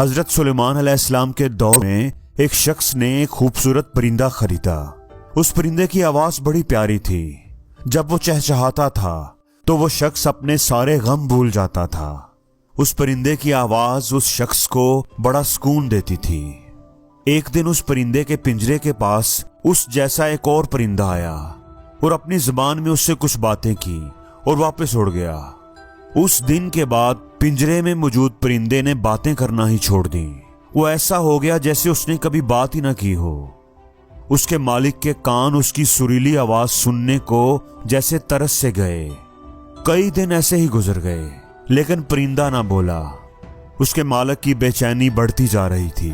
حضرت سلیمان علیہ السلام کے دور میں ایک شخص نے ایک خوبصورت پرندہ خریدا۔ اس پرندے کی آواز بڑی پیاری تھی۔ جب وہ چہچہاتا تھا تو وہ شخص اپنے سارے غم بھول جاتا تھا۔ اس پرندے کی آواز اس شخص کو بڑا سکون دیتی تھی۔ ایک دن اس پرندے کے پنجرے کے پاس اس جیسا ایک اور پرندہ آیا اور اپنی زبان میں اس سے کچھ باتیں کی اور واپس اڑ گیا۔ اس دن کے بعد پنجرے میں موجود پرندے نے باتیں کرنا ہی چھوڑ دیں۔ وہ ایسا ہو گیا جیسے اس نے کبھی بات ہی نہ کی ہو۔ اس کے مالک کے کان اس کی سریلی آواز سننے کو جیسے ترس سے گئے۔ کئی دن ایسے ہی گزر گئے لیکن پرندہ نہ بولا۔ اس کے مالک کی بے چینی بڑھتی جا رہی تھی۔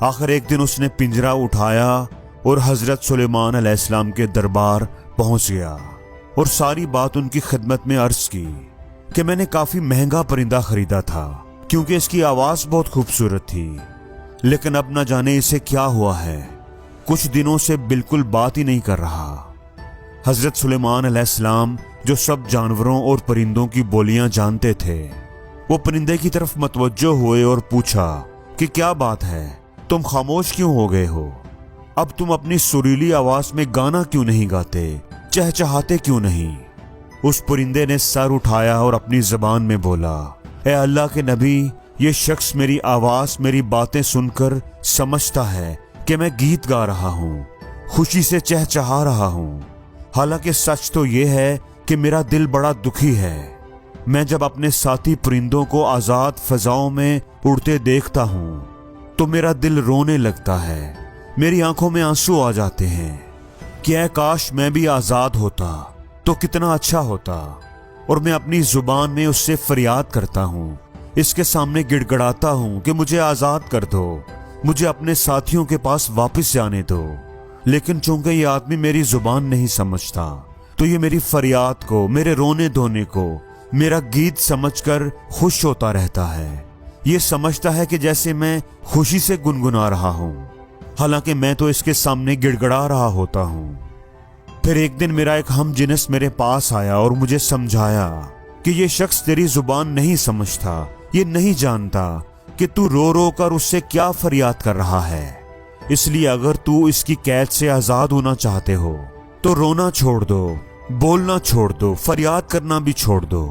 آخر ایک دن اس نے پنجرا اٹھایا اور حضرت سلیمان علیہ السلام کے دربار پہنچ گیا اور ساری بات ان کی خدمت میں عرض کی کہ میں نے کافی مہنگا پرندہ خریدا تھا کیونکہ اس کی آواز بہت خوبصورت تھی، لیکن اب نہ جانے اسے کیا ہوا ہے، کچھ دنوں سے بالکل بات ہی نہیں کر رہا۔ حضرت سلیمان علیہ السلام جو سب جانوروں اور پرندوں کی بولیاں جانتے تھے، وہ پرندے کی طرف متوجہ ہوئے اور پوچھا کہ کیا بات ہے، تم خاموش کیوں ہو گئے ہو؟ اب تم اپنی سریلی آواز میں گانا کیوں نہیں گاتے، چہچہاتے کیوں نہیں؟ اس پرندے نے سر اٹھایا اور اپنی زبان میں بولا، اے اللہ کے نبی، یہ شخص میری آواز، میری باتیں سن کر سمجھتا ہے کہ میں گیت گا رہا ہوں، خوشی سے چہچہا رہا ہوں، حالانکہ سچ تو یہ ہے کہ میرا دل بڑا دکھی ہے۔ میں جب اپنے ساتھی پرندوں کو آزاد فضاؤں میں اڑتے دیکھتا ہوں تو میرا دل رونے لگتا ہے، میری آنکھوں میں آنسو آ جاتے ہیں کہ اے کاش میں بھی آزاد ہوتا تو کتنا اچھا ہوتا، اور میں اپنی زبان میں اس سے فریاد کرتا ہوں، اس کے سامنے گڑ گڑاتا ہوں کہ مجھے آزاد کر دو، مجھے اپنے ساتھیوں کے پاس واپس جانے دو، لیکن چونکہ یہ آدمی میری زبان نہیں سمجھتا تو یہ میری فریاد کو، میرے رونے دھونے کو میرا گیت سمجھ کر خوش ہوتا رہتا ہے۔ یہ سمجھتا ہے کہ جیسے میں خوشی سے گنگنا رہا ہوں، حالانکہ میں تو اس کے سامنے گڑ گڑا رہا ہوتا ہوں۔ پھر ایک دن میرا ایک ہم جنس میرے پاس آیا اور مجھے سمجھایا کہ یہ شخص تیری زبان نہیں سمجھتا، یہ نہیں جانتا کہ تو رو رو کر اس سے کیا فریاد کر رہا ہے، اس لیے اگر تو اس کی قید سے آزاد ہونا چاہتے ہو تو رونا چھوڑ دو، بولنا چھوڑ دو، فریاد کرنا بھی چھوڑ دو،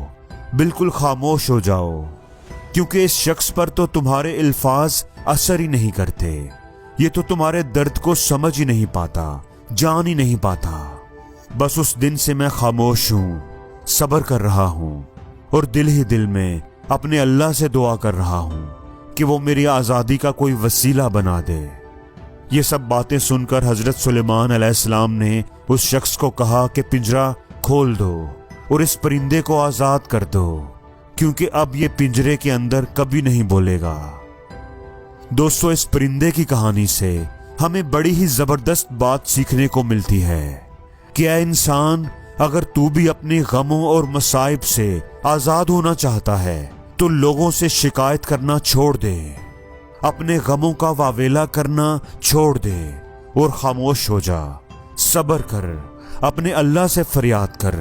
بالکل خاموش ہو جاؤ، کیونکہ اس شخص پر تو تمہارے الفاظ اثر ہی نہیں کرتے، یہ تو تمہارے درد کو سمجھ ہی نہیں پاتا، جان ہی نہیں پاتا۔ بس اس دن سے میں خاموش ہوں، صبر کر رہا ہوں اور دل ہی دل میں اپنے اللہ سے دعا کر رہا ہوں کہ وہ میری آزادی کا کوئی وسیلہ بنا دے۔ یہ سب باتیں سن کر حضرت سلیمان علیہ السلام نے اس شخص کو کہا کہ پنجرا کھول دو اور اس پرندے کو آزاد کر دو، کیونکہ اب یہ پنجرے کے اندر کبھی نہیں بولے گا۔ دوستو، اس پرندے کی کہانی سے ہمیں بڑی ہی زبردست بات سیکھنے کو ملتی ہے کہ اے انسان، اگر تو بھی اپنے غموں اور مصائب سے آزاد ہونا چاہتا ہے تو لوگوں سے شکایت کرنا چھوڑ دے، اپنے غموں کا واویلا کرنا چھوڑ دے اور خاموش ہو جا، صبر کر، اپنے اللہ سے فریاد کر،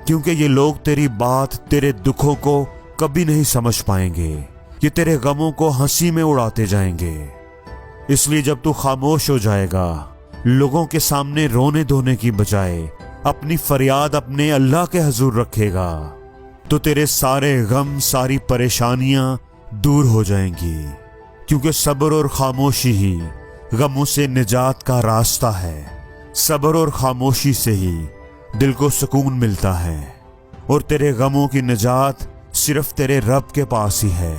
کیونکہ یہ لوگ تیری بات، تیرے دکھوں کو کبھی نہیں سمجھ پائیں گے، یہ تیرے غموں کو ہنسی میں اڑاتے جائیں گے۔ اس لیے جب تو خاموش ہو جائے گا، لوگوں کے سامنے رونے دھونے کی بجائے اپنی فریاد اپنے اللہ کے حضور رکھے گا تو تیرے سارے غم، ساری پریشانیاں دور ہو جائیں گی، کیونکہ صبر اور خاموشی ہی غموں سے نجات کا راستہ ہے۔ صبر اور خاموشی سے ہی دل کو سکون ملتا ہے، اور تیرے غموں کی نجات صرف تیرے رب کے پاس ہی ہے۔